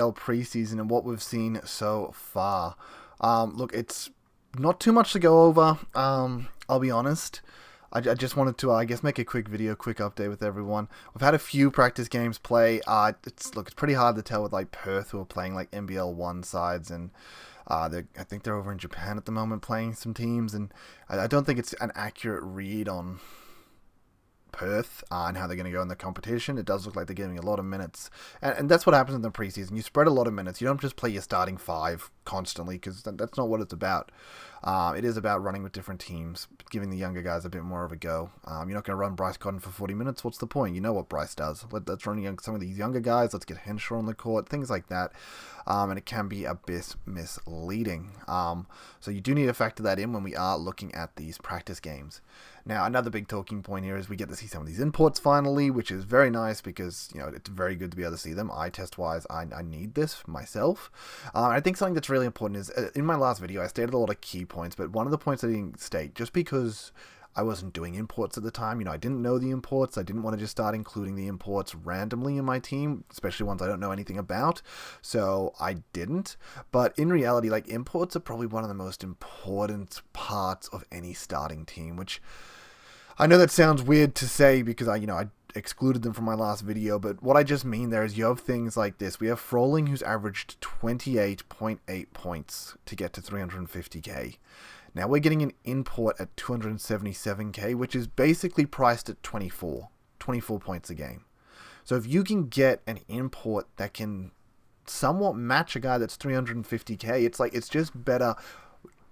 preseason and what we've seen so far. Look, it's not too much to go over. I'll be honest. I just wanted to, I guess, make a quick video, quick update with everyone. We've had a few practice games play. It's pretty hard to tell with like Perth, who are playing like NBL one sides, and I think they're over in Japan at the moment playing some teams, and I don't think it's an accurate read on Perth and how they're going to go in the competition. It does look like they're getting a lot of minutes, and that's what happens in the preseason. You spread a lot of minutes. You don't just play your starting five constantly, because that's not what it's about. It is about running with different teams, giving the younger guys a bit more of a go. You're not going to run Bryce Cotton for 40 minutes. What's the point? You know what Bryce does. Let's run some of these younger guys. Let's get Henshaw on the court, things like that. And it can be a bit misleading. So you do need to factor that in when we are looking at these practice games. Now, another big talking point here is we get to see some of these imports finally, which is very nice because, it's very good to be able to see them. Eye test wise, I need this myself. I think something that's really important is, in my last video, I stated a lot of key points, but one of the points I didn't state, just because I wasn't doing imports at the time, I didn't know the imports. I didn't want to just start including the imports randomly in my team, especially ones I don't know anything about. So I didn't. But in reality, imports are probably one of the most important parts of any starting team, which I know that sounds weird to say because I excluded them from my last video, but what I just mean there is you have things like this. We have Froling, who's averaged 28.8 points to get to 350k. Now we're getting an import at 277k, which is basically priced at 24 points a game. So if you can get an import that can somewhat match a guy that's 350k, it's just better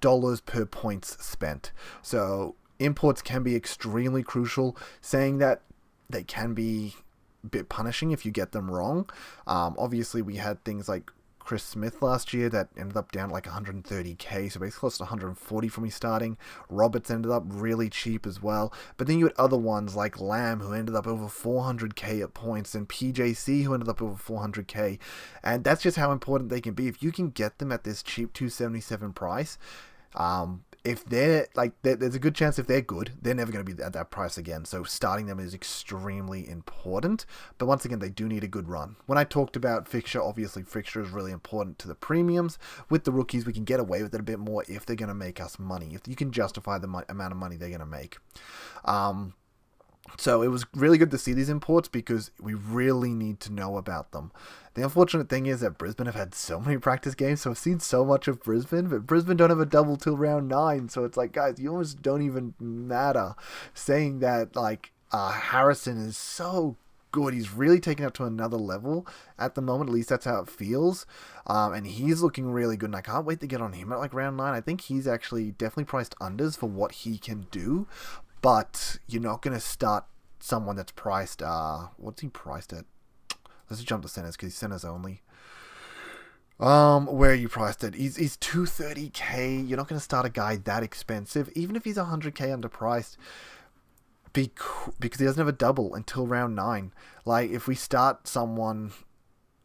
dollars per points spent. So imports can be extremely crucial, saying that they can be a bit punishing if you get them wrong. Obviously, we had things like Chris Smith last year that ended up down like 130k, so basically close to 140 from me starting. Roberts ended up really cheap as well. But then you had other ones like Lamb, who ended up over 400k at points, and PJC, who ended up over 400k. And that's just how important they can be. If you can get them at this cheap 277 price, if they're there's a good chance if they're good, they're never going to be at that price again. So starting them is extremely important. But once again, they do need a good run. When I talked about fixture, obviously fixture is really important to the premiums. With the rookies, we can get away with it a bit more if they're going to make us money. If you can justify the amount of money they're going to make. So it was really good to see these imports because we really need to know about them. The unfortunate thing is that Brisbane have had so many practice games, so I've seen so much of Brisbane, but Brisbane don't have a double till round 9, so it's like, guys, you almost don't even matter. Saying that, Harrison is so good. He's really taken it up to another level at the moment. At least that's how it feels. And he's looking really good, and I can't wait to get on him at round 9. I think he's actually definitely priced unders for what he can do. But you're not going to start someone that's priced, what's he priced at? Let's just jump to centers because he's centers only. Where are you priced at? He's 230k. You're not going to start a guy that expensive, even if he's 100k underpriced, because he doesn't have a double until round 9. If we start someone,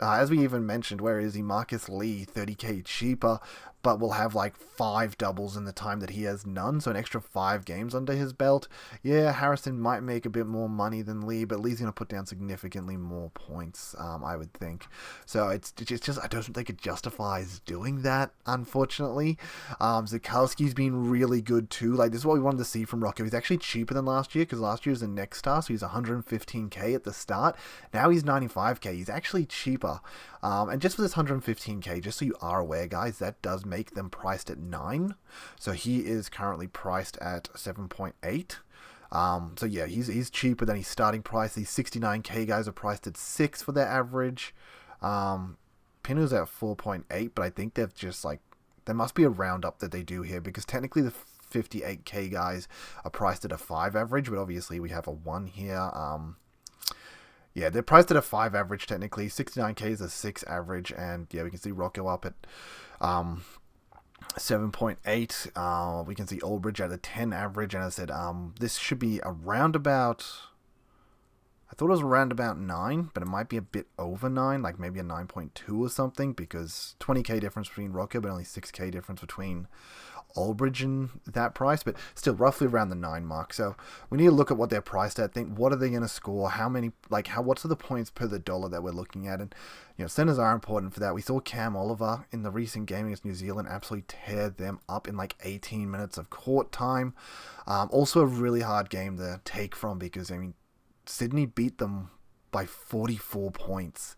as we even mentioned, where is he? Marcus Lee, 30k cheaper, but will have 5 doubles in the time that he has none, so an extra 5 games under his belt. Yeah, Harrison might make a bit more money than Lee, but Lee's going to put down significantly more points, I would think. So it's just, I don't think it justifies doing that, unfortunately. Zukowski's been really good too. This is what we wanted to see from Rocco. He's actually cheaper than last year, because last year was a next star, so he's 115k at the start. Now he's 95k. He's actually cheaper. And just for this 115k, just so you are aware, guys, that does make them priced at 9. So he is currently priced at 7.8. So yeah, he's cheaper than his starting price. These 69k guys are priced at 6 for their average. Pinu's at 4.8, but I think they've just there must be a roundup that they do here, because technically the 58k guys are priced at a 5 average, but obviously we have a 1 here. Yeah, they're priced at a 5 average technically. 69k is a 6 average, and yeah, we can see Rocco up at 7.8. We can see Aldridge at a 10 average, and I said this should be around about, I thought it was around about 9, but it might be a bit over 9, like maybe a 9.2 or something, because 20k difference between Rocker, but only 6k difference between Aldridge and that price, but still roughly around the 9 mark. So we need to look at what they're priced at, think what are they going to score, how many, like what's the points per the dollar that we're looking at. And centers are important for that. We saw Cam Oliver in the recent game against New Zealand absolutely tear them up in like 18 minutes of court time. Also a really hard game to take from, because Sydney beat them by 44 points.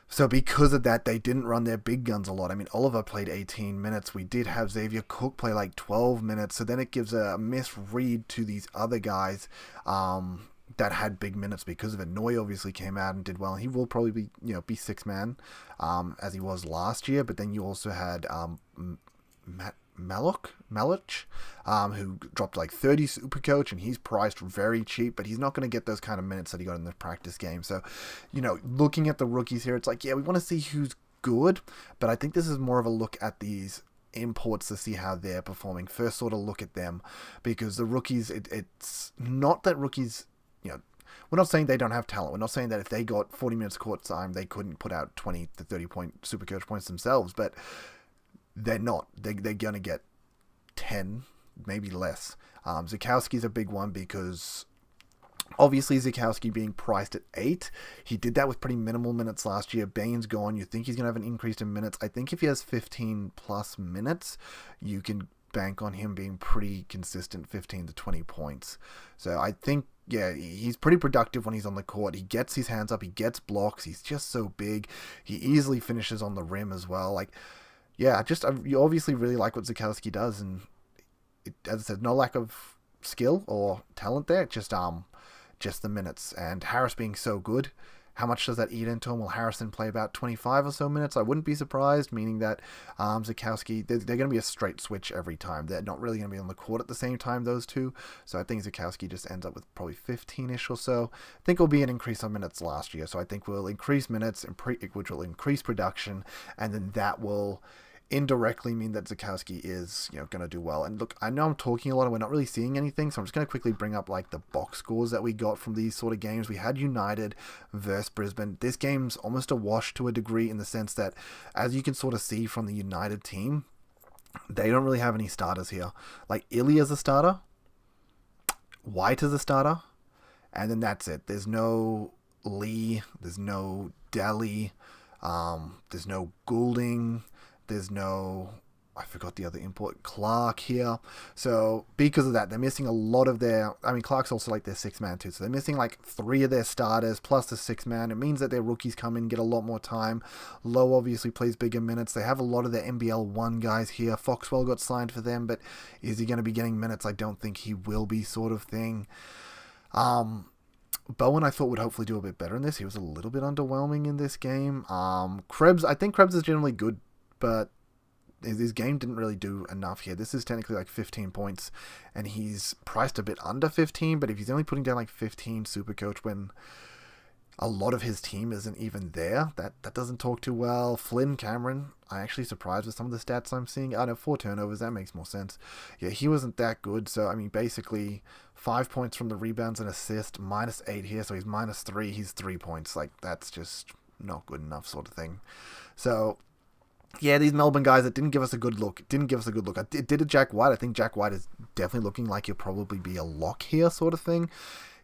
So because of that, they didn't run their big guns a lot. Oliver played 18 minutes. We did have Xavier Cook play like 12 minutes. So then it gives a misread to these other guys that had big minutes because of it. Noy obviously came out and did well. He will probably be six man as he was last year. But then you also had Malic, who dropped like 30 Supercoach, and he's priced very cheap, but he's not going to get those kind of minutes that he got in the practice game. So, looking at the rookies here, it's like, yeah, we want to see who's good, but I think this is more of a look at these imports to see how they're performing. First sort of look at them, because the rookies, it's not that rookies, we're not saying they don't have talent. We're not saying that if they got 40 minutes court time, they couldn't put out 20 to 30 point Supercoach points themselves, but they're not. They're going to get 10, maybe less. Zukowski's a big one, because obviously Zukowski being priced at 8, he did that with pretty minimal minutes last year. Bain's gone. You think he's going to have an increase in minutes. I think if he has 15 plus minutes, you can bank on him being pretty consistent, 15 to 20 points. So I think, yeah, he's pretty productive when he's on the court. He gets his hands up. He gets blocks. He's just so big. He easily finishes on the rim as well. Yeah, you obviously really like what Zukowski does, and as I said, no lack of skill or talent there, just the minutes. And Harris being so good, how much does that eat into him? Will Harrison play about 25 or so minutes? I wouldn't be surprised, meaning that Zukowski, they're going to be a straight switch every time. They're not really going to be on the court at the same time, those two. So I think Zukowski just ends up with probably 15-ish or so. I think it'll be an increase on minutes last year. So I think we'll increase minutes, which will increase production, and then that will indirectly mean that Zukowski is going to do well. And look, I know I'm talking a lot and we're not really seeing anything, so I'm just going to quickly bring up like the box scores that we got from these sort of games. We had United versus Brisbane. This game's almost a wash to a degree, in the sense that, as you can sort of see from the United team, they don't really have any starters here. Like Illy as a starter, White as a starter, and then that's it. There's no Lee, there's no Daly, there's no Goulding, there's no, I forgot the other import, Clark here. So because of that, they're missing a lot of their, Clark's also like their 6-man too. So they're missing like 3 of their starters plus the 6-man. It means that their rookies come in, get a lot more time. Lowe obviously plays bigger minutes. They have a lot of their NBL 1 guys here. Foxwell got signed for them, but is he going to be getting minutes? I don't think he will be, sort of thing. Bowen, I thought, would hopefully do a bit better in this. He was a little bit underwhelming in this game. Krebs, I think Krebs is generally good, but his game didn't really do enough here. This is technically like 15 points, and he's priced a bit under 15, but if he's only putting down like 15 Supercoach when a lot of his team isn't even there, that doesn't talk too well. Flynn Cameron, I'm actually surprised with some of the stats I'm seeing. I know 4 turnovers, that makes more sense. Yeah, he wasn't that good, so basically 5 points from the rebounds and assist, -8 here, so he's -3, he's 3 points. Like, that's just not good enough, sort of thing. So yeah, these Melbourne guys, it didn't give us a good look. It did a Jack White. I think Jack White is definitely looking like he'll probably be a lock here, sort of thing.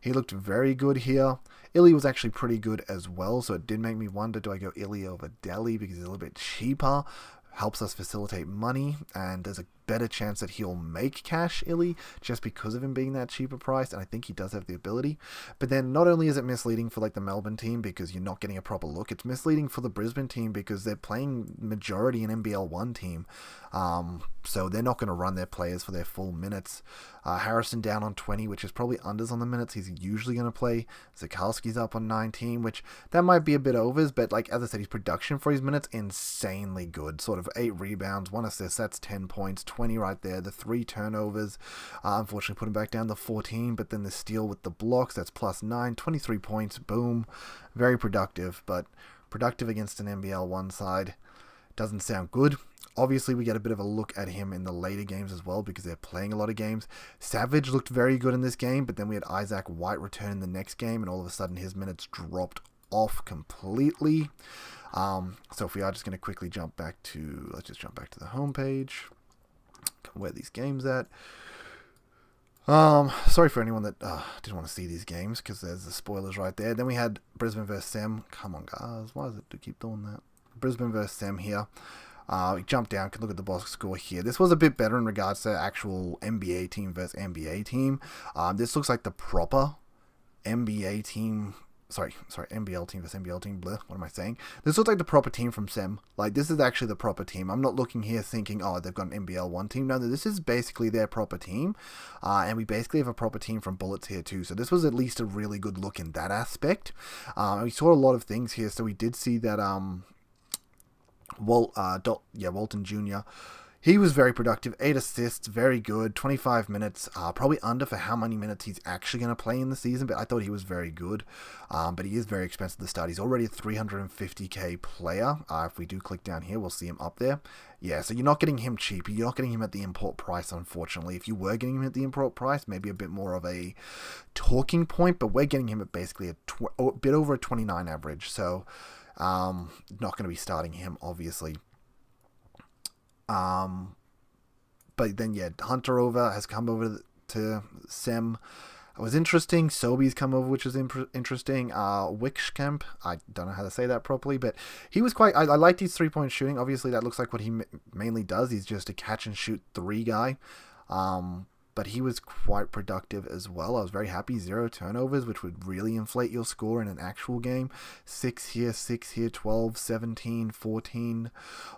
He looked very good here. Illy was actually pretty good as well, so it did make me wonder, do I go Illy over Delhi because he's a little bit cheaper? Helps us facilitate money, and there's a better chance that he'll make cash, Illy, just because of him being that cheaper price, and I think he does have the ability. But then not only is it misleading for like the Melbourne team because you're not getting a proper look, it's misleading for the Brisbane team because they're playing majority an NBL 1 team, so they're not going to run their players for their full minutes. Harrison down on 20, which is probably unders on the minutes he's usually going to play. Zukowski's up on 19, which that might be a bit overs, but like as I said, his production for his minutes insanely good. Sort of 8 rebounds, 1 assist, that's 10 points, 20 right there. The 3 turnovers, unfortunately put him back down to 14, but then the steal with the blocks, that's +9, 23 points, boom. Very productive, but productive against an NBL 1 side doesn't sound good. Obviously, we get a bit of a look at him in the later games as well because they're playing a lot of games. Savage looked very good in this game, but then we had Isaac White return in the next game, and all of a sudden his minutes dropped off completely. So if we are just going to quickly jump back to, let's just jump back to the home page, where these games at. Sorry for anyone that didn't want to see these games because there's the spoilers right there. Then we had Brisbane versus Sem. Come on, guys, why does it keep doing that? Brisbane versus Sem here. We jump down, can look at the box score here. This was a bit better in regards to actual NBA team versus NBA team. This looks like the proper NBA team. Sorry, NBL team versus NBL team. Bleh, what am I saying? This looks like the proper team from Sem. Like, this is actually the proper team. I'm not looking here thinking, oh, they've got an NBL 1 team. No, this is basically their proper team. And we basically have a proper team from Bullets here too. So this was at least a really good look in that aspect. We saw a lot of things here. So we did see that Walton Jr., he was very productive, 8 assists, very good, 25 minutes, probably under for how many minutes he's actually going to play in the season, but I thought he was very good, but he is very expensive to start. He's already a 350k player. If we do click down here, we'll see him up there. Yeah, so you're not getting him cheap. You're not getting him at the import price, unfortunately. If you were getting him at the import price, maybe a bit more of a talking point, but we're getting him at basically a bit over a 29 average, so not going to be starting him, obviously. But then, yeah, Hunter has come over to Sem. It was interesting. Sobi's come over, which is interesting. Wickskamp, I don't know how to say that properly, but he was quite... I liked his three-point shooting. Obviously, that looks like what he mainly does. He's just a catch-and-shoot 3 guy. But he was quite productive as well. I was very happy. 0 turnovers, which would really inflate your score in an actual game. 6 here, 12, 17, 14.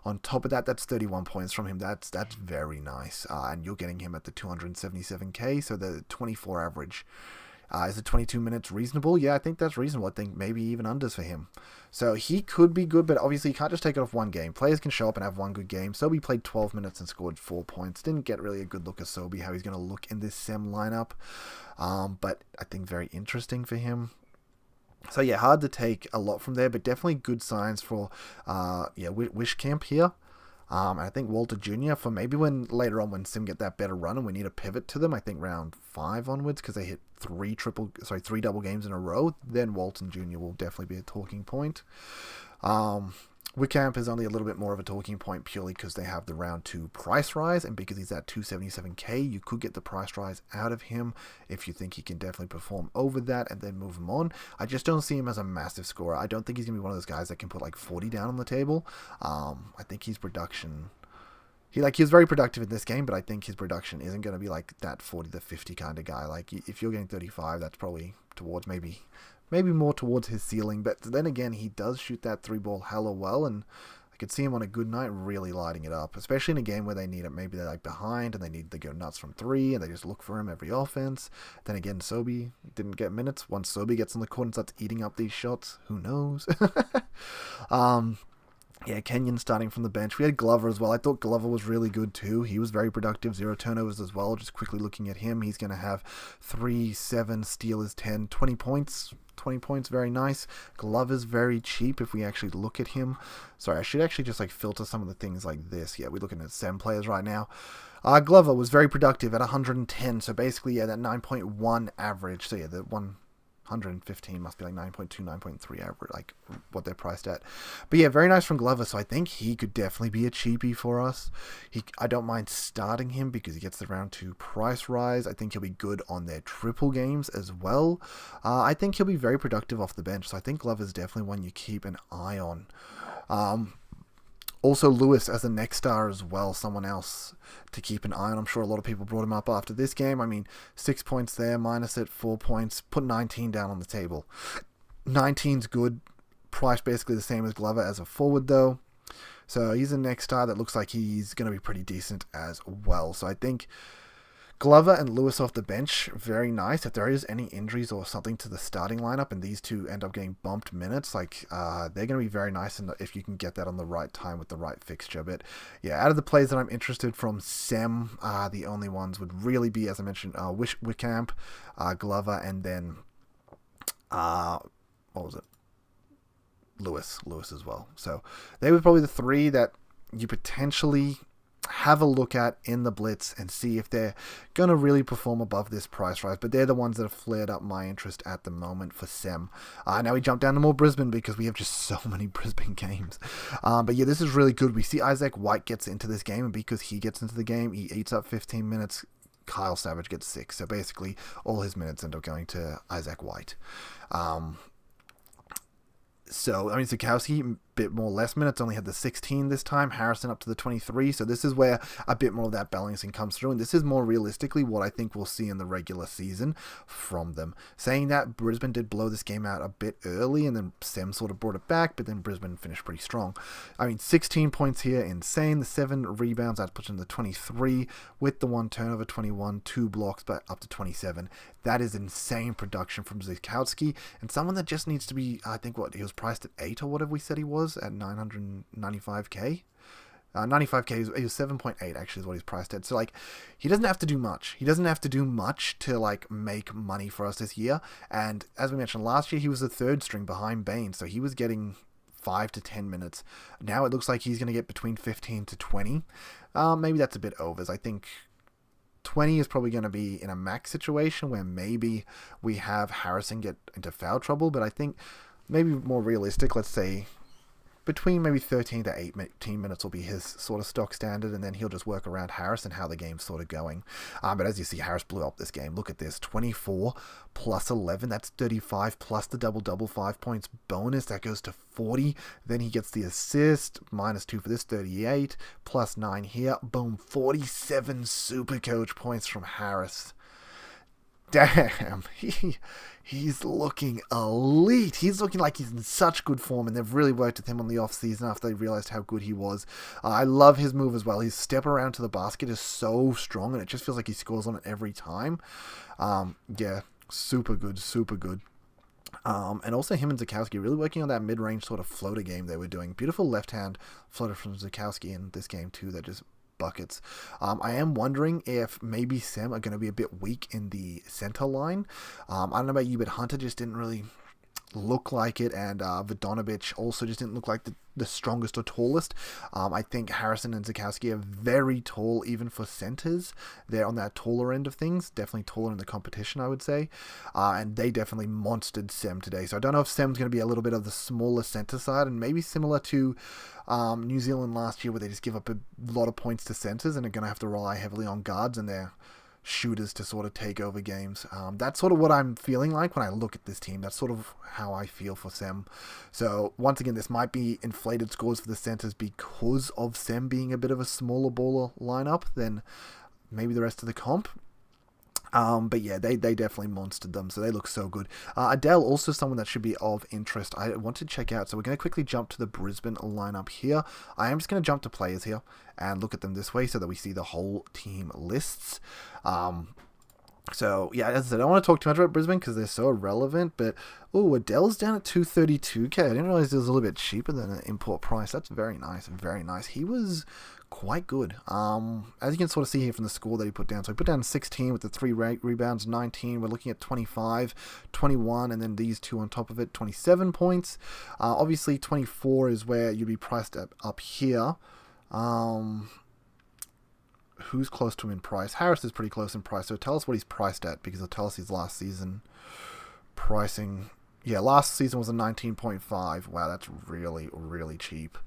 On top of that, that's 31 points from him. That's very nice. And you're getting him at the 277k, so the 24 average. Is it 22 minutes reasonable? Yeah, I think that's reasonable. I think maybe even unders for him. So he could be good, but obviously you can't just take it off one game. Players can show up and have one good game. Sobi played 12 minutes and scored 4 points. Didn't get really a good look at Sobi, how he's going to look in this Sem lineup. But I think very interesting for him. So yeah, hard to take a lot from there, but definitely good signs for Wickskamp here. And I think Walter Jr. for maybe when later on when Sim get that better run and we need a pivot to them, I think round 5 onwards because they hit 3 double games in a row, then Walton Jr. will definitely be a talking point. Wickskamp is only a little bit more of a talking point purely because they have the round 2 price rise, and because he's at 277k, you could get the price rise out of him if you think he can definitely perform over that and then move him on. I just don't see him as a massive scorer. I don't think he's going to be one of those guys that can put like 40 down on the table. I think his production... He was very productive in this game, but I think his production isn't going to be like that 40 to 50 kind of guy. Like, if you're getting 35, that's probably towards maybe more towards his ceiling. But then again, he does shoot that 3-ball hella well, and I could see him on a good night really lighting it up, especially in a game where they need it. Maybe they're like behind and they need to go nuts from 3, and they just look for him every offense. Then again, Sobi didn't get minutes. Once Sobi gets on the court and starts eating up these shots, who knows? Yeah, Kenyon starting from the bench. We had Glover as well. I thought Glover was really good too. He was very productive. 0 turnovers as well. Just quickly looking at him, he's going to have 3, 7, steals 10, 20 points. 20 points, very nice. Glover's very cheap if we actually look at him. Sorry, I should actually just like filter some of the things like this. Yeah, we're looking at Sem players right now. Glover was very productive at 110. So basically, yeah, that 9.1 average. So yeah, the 115 must be like 9.2, 9.3 average, like what they're priced at. But yeah, very nice from Glover. So I think he could definitely be a cheapie for us. I don't mind starting him because he gets the round 2 price rise. I think he'll be good on their triple games as well. I think he'll be very productive off the bench. So I think Glover's definitely one you keep an eye on. Also, Lewis as a next star as well, someone else to keep an eye on. I'm sure a lot of people brought him up after this game. I mean, 6 points there, minus it, 4 points, put 19 down on the table. 19's good. Price basically the same as Glover as a forward, though. So he's a next star that looks like he's going to be pretty decent as well. So I think Glover and Lewis off the bench, very nice. If there is any injuries or something to the starting lineup and these two end up getting bumped minutes, like they're going to be very nice if you can get that on the right time with the right fixture. But yeah, out of the plays that I'm interested from Sem, the only ones would really be, as I mentioned, Wickskamp, Glover, and then what was it? Lewis as well. So they were probably the 3 that you potentially have a look at in the Blitz and see if they're going to really perform above this price rise. But they're the ones that have flared up my interest at the moment for Sem. Now we jump down to more Brisbane because we have just so many Brisbane games. But yeah, this is really good. We see Isaac White gets into this game, and because he gets into the game, he eats up 15 minutes. Kyle Savage gets 6. So basically, all his minutes end up going to Isaac White. So, I mean, Zukowski, a bit more less minutes, only had the 16 this time. Harrison up to the 23. So this is where a bit more of that balancing comes through. And this is more realistically what I think we'll see in the regular season from them. Saying that, Brisbane did blow this game out a bit early, and then Sem sort of brought it back, but then Brisbane finished pretty strong. I mean, 16 points here, insane. The 7 rebounds, that puts in the 23, with the 1 turnover, 21, 2 blocks, but up to 27. That is insane production from Zukowski, and someone that just needs to be, I think, what, he was priced at 8 or whatever we said he was, at 995k. 95k, he was 7.8 actually is what he's priced at. So like, he doesn't have to do much. He doesn't have to do much to like make money for us this year. And as we mentioned last year, he was the 3rd string behind Bain, so he was getting 5 to 10 minutes. Now it looks like he's going to get between 15 to 20. Maybe that's a bit overs. I think 20 is probably going to be in a max situation where maybe we have Harrison get into foul trouble, but I think maybe more realistic, let's say between maybe 13 to 18 minutes will be his sort of stock standard, and then he'll just work around Harris and how the game's sort of going. But as you see, Harris blew up this game. Look at this, 24 plus 11, that's 35, plus the double-double, 5 points bonus, that goes to 40. Then he gets the assist, -2 for this, 38, plus 9 here. Boom, 47 Supercoach points from Harris. Damn, he's looking elite. He's looking like he's in such good form, and they've really worked with him on the off-season after they realized how good he was. I love his move as well. His step around to the basket is so strong, and it just feels like he scores on it every time. Yeah, super good, super good. And also him and Zukowski really working on that mid-range sort of floater game they were doing. Beautiful left-hand floater from Zukowski in this game too that just buckets. I am wondering if maybe Sem are going to be a bit weak in the center line. I don't know about you, but Hunter just didn't really look like it, and Vodonovich also just didn't look like the strongest or tallest. I think Harrison and Zukowski are very tall, even for centers. They're on that taller end of things, definitely taller in the competition, I would say. And they definitely monstered Sem today. So I don't know if Sem's going to be a little bit of the smaller center side, and maybe similar to New Zealand last year, where they just give up a lot of points to centers and are going to have to rely heavily on guards and their shooters to sort of take over games. That's sort of what I'm feeling like when I look at this team. That's sort of how I feel for Sem. So once again, this might be inflated scores for the centers because of Sem being a bit of a smaller baller lineup than maybe the rest of the comp. But yeah, they definitely monstered them, so they look so good. Adele, also someone that should be of interest. I want to check out, so we're going to quickly jump to the Brisbane lineup here. I am just going to jump to players here and look at them this way so that we see the whole team lists. So yeah, as I said, I don't want to talk too much about Brisbane because they're so irrelevant, but oh, Adele's down at 232k. I didn't realize it was a little bit cheaper than an import price. That's very nice, very nice. He was quite good. As you can sort of see here from the score that he put down. So he put down 16 with the 3 rebounds, 19. We're looking at 25, 21, and then these 2 on top of it, 27 points. Obviously, 24 is where you'd be priced up here. Who's close to him in price? Harris is pretty close in price, so tell us what he's priced at, because it'll tell us his last season pricing. Yeah, last season was a 19.5. Wow, that's really, really cheap.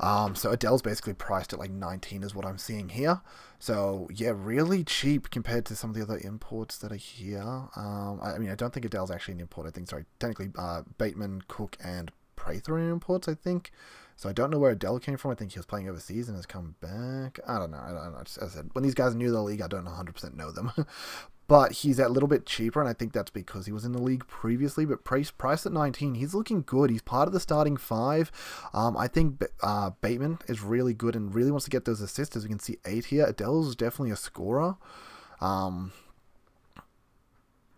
So Adele's basically priced at like 19 is what I'm seeing here. So yeah, really cheap compared to some of the other imports that are here. I mean, I don't think Adele's actually an import. I think, sorry, technically Bateman, Cook, and Prather are imports, I think. So I don't know where Adele came from. I think he was playing overseas and has come back. I don't know. Just, as I said, when these guys are new to the league, I don't 100% know them. But he's a little bit cheaper, and I think that's because he was in the league previously. But priced at 19, he's looking good. He's part of the starting 5. I think Bateman is really good and really wants to get those assists. As we can see, 8 here. Adele's definitely a scorer.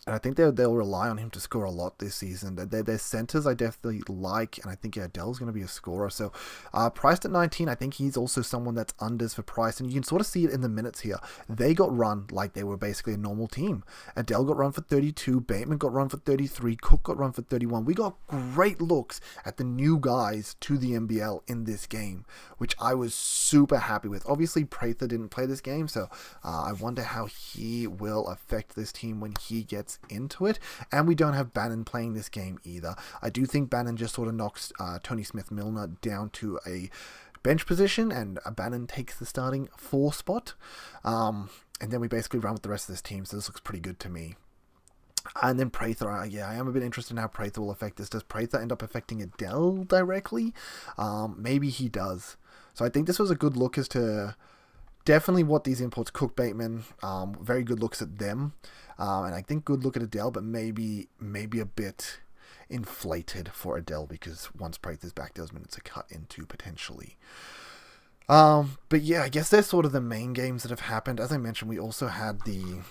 And I think they'll rely on him to score a lot this season. Their centers I definitely like, and I think Adele's going to be a scorer. So priced at 19, I think he's also someone that's unders for price, and you can sort of see it in the minutes here. They got run like they were basically a normal team. Adele got run for 32, Bateman got run for 33, Cook got run for 31. We got great looks at the new guys to the NBL in this game, which I was super happy with. Obviously, Prather didn't play this game, so I wonder how he will affect this team when he gets into it. And we don't have Bannon playing this game either. I do think Bannon just sort of knocks Tony Smith-Milner down to a bench position, and Bannon takes the starting 4 spot. And then we basically run with the rest of this team, so this looks pretty good to me. And then Prather, yeah, I am a bit interested in how Prather will affect this. Does Prather end up affecting Adele directly? Maybe he does. So I think this was a good look as to definitely what these imports, Cook, Bateman, very good looks at them. And I think good look at Adele, but maybe a bit inflated for Adele, because once Prather's back, those minutes are cut into potentially. But yeah, I guess they're sort of the main games that have happened. As I mentioned, we also had the...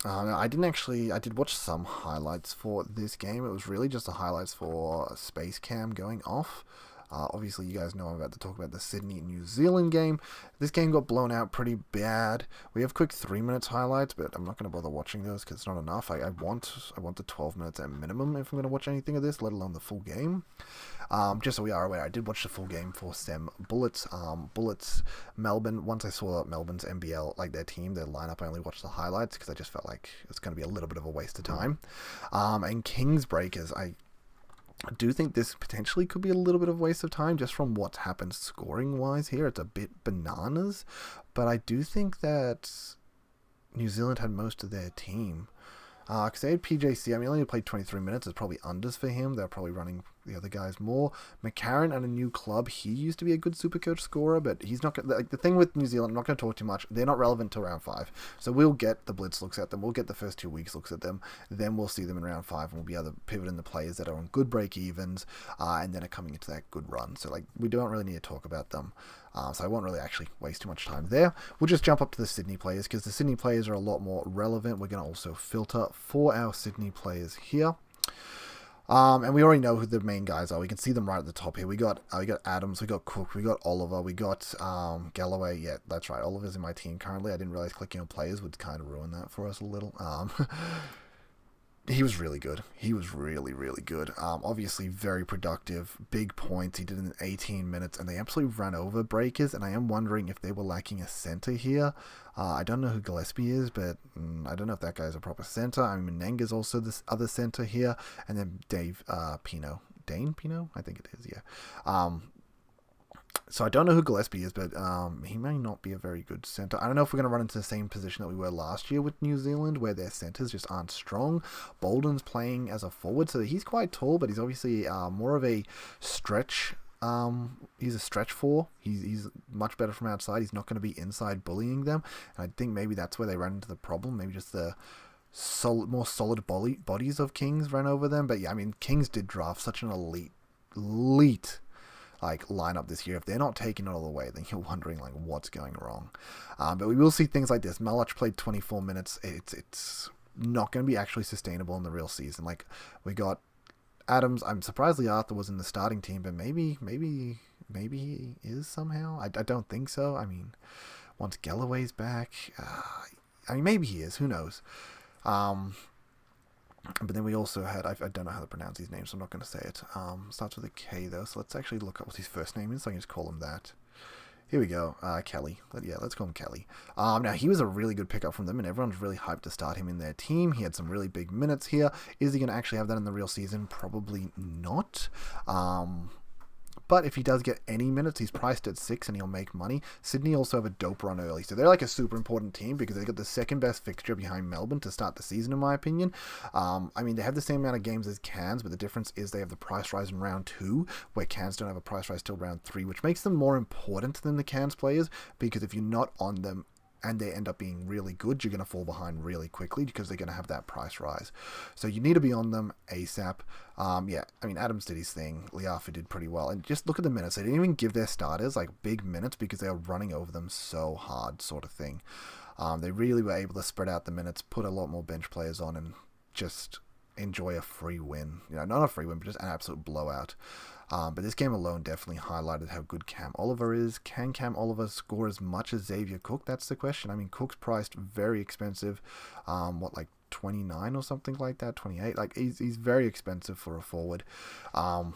I did watch some highlights for this game. It was really just the highlights for Space Cam going off. Obviously, you guys know I'm about to talk about the Sydney-New Zealand game. This game got blown out pretty bad. We have quick 3 minutes highlights, but I'm not going to bother watching those because it's not enough. I want the 12 minutes at minimum if I'm going to watch anything of this, let alone the full game. Just so we are aware, I did watch the full game for Sem Bullets. Bullets, Melbourne. Once I saw Melbourne's NBL, like their team, their lineup, I only watched the highlights because I just felt like it's going to be a little bit of a waste of time. And Kings Breakers, I do think this potentially could be a little bit of waste of time just from what's happened scoring-wise here. It's a bit bananas, but I do think that New Zealand had most of their team. Because they had PJC, I mean, he only played 23 minutes. It's probably unders for him. They're probably running the other guys more. McCarron at a new club, he used to be a good Supercoach scorer, but he's not... Like, the thing with New Zealand, I'm not going to talk too much, they're not relevant till round 5. So we'll get the Blitz looks at them. We'll get the first 2 weeks looks at them. Then we'll see them in round 5, and we'll be able to pivot in the players that are on good break-evens, and then are coming into that good run. So, like, we don't really need to talk about them. So I won't really actually waste too much time there. We'll just jump up to the Sydney players, because the Sydney players are a lot more relevant. We're going to also filter for our Sydney players here. And we already know who the main guys are. We can see them right at the top here. We got Adams, we got Cook, we got Oliver, we got Galloway. Yeah, that's right. Oliver's in my team currently. I didn't realize clicking on players would kind of ruin that for us a little. He was really good. He was really, really good. Obviously, very productive. Big points. He did it in 18 minutes, and they absolutely ran over Breakers, and I am wondering if they were lacking a center here. I don't know who Gillespie is, but I don't know if that guy's a proper center. I mean, Menenga's also this other center here, and then Dave Pino. Dane Pino? I think it is, yeah. So I don't know who Gillespie is, but he may not be a very good center. I don't know if we're going to run into the same position that we were last year with New Zealand, where their centers just aren't strong. Bolden's playing as a forward, so he's quite tall, but he's obviously more of a stretch. He's a stretch 4. He's much better from outside. He's not going to be inside bullying them. And I think maybe that's where they ran into the problem. Maybe just the more solid bodies of Kings ran over them. But yeah, I mean, Kings did draft such an elite like lineup this year. If they're not taking it all the way, then you're wondering like what's going wrong. But we will see things like this. Malach played 24 minutes. It's not going to be actually sustainable in the real season. Like, we got Adams. I'm surprised Lee Arthur was in the starting team, but maybe he is somehow. I don't think so. I mean, once Galloway's back, I mean, maybe he is. Who knows? But then we also had, I don't know how to pronounce his name, so I'm not going to say it. Starts with a K, though, so let's actually look up what his first name is, so I can just call him that. Here we go, Kelly. Yeah, let's call him Kelly. Now, he was a really good pickup from them, and everyone's really hyped to start him in their team. He had some really big minutes here. Is he going to actually have that in the real season? Probably not. But if he does get any minutes, he's priced at 6 and he'll make money. Sydney also have a dope run early. So they're like a super important team because they got the second best fixture behind Melbourne to start the season, in my opinion. I mean, they have the same amount of games as Cairns, but the difference is they have the price rise in round 2, where Cairns don't have a price rise till round 3, which makes them more important than the Cairns players, because if you're not on them and they end up being really good, you're going to fall behind really quickly because they're going to have that price rise. So you need to be on them ASAP. Yeah, I mean, Adams did his thing. Liafa did pretty well. And just look at the minutes. They didn't even give their starters like big minutes because they were running over them so hard, sort of thing. They really were able to spread out the minutes, put a lot more bench players on, and just enjoy a free win. You know, not a free win, but just an absolute blowout. But this game alone definitely highlighted how good Cam Oliver is. Can Cam Oliver score as much as Xavier Cook? That's the question. I mean, Cook's priced very expensive. Like 29 or something like that, 28. Like he's very expensive for a forward. And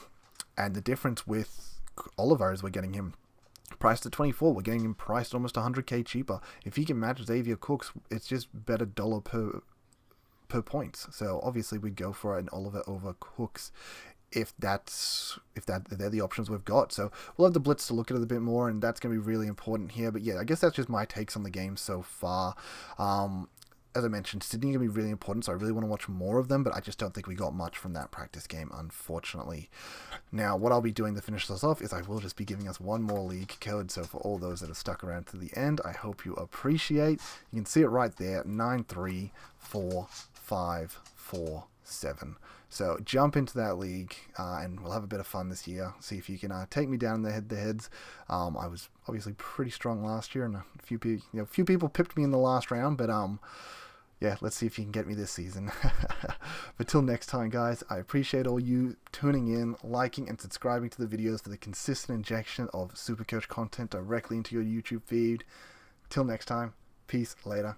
the difference with Oliver is we're getting him priced at 24. We're getting him priced almost 100k cheaper. If he can match Xavier Cook's, it's just better dollar per points. So obviously we'd go for an Oliver over Cooks if they're the options we've got. So we'll have the Blitz to look at it a bit more, and that's going to be really important here. But yeah, I guess that's just my takes on the game so far. As I mentioned, Sydney is going to be really important, so I really want to watch more of them, but I just don't think we got much from that practice game, unfortunately. Now, what I'll be doing to finish this off is I will just be giving us one more league code, so for all those that have stuck around to the end, I hope you appreciate. You can see it right there, 934547. So jump into that league, and we'll have a bit of fun this year. See if you can take me down in the head-to-heads. I was obviously pretty strong last year, and a few people pipped me in the last round, but yeah, let's see if you can get me this season. But till next time, guys, I appreciate all you tuning in, liking, and subscribing to the videos for the consistent injection of Supercoach content directly into your YouTube feed. Till next time, peace, later.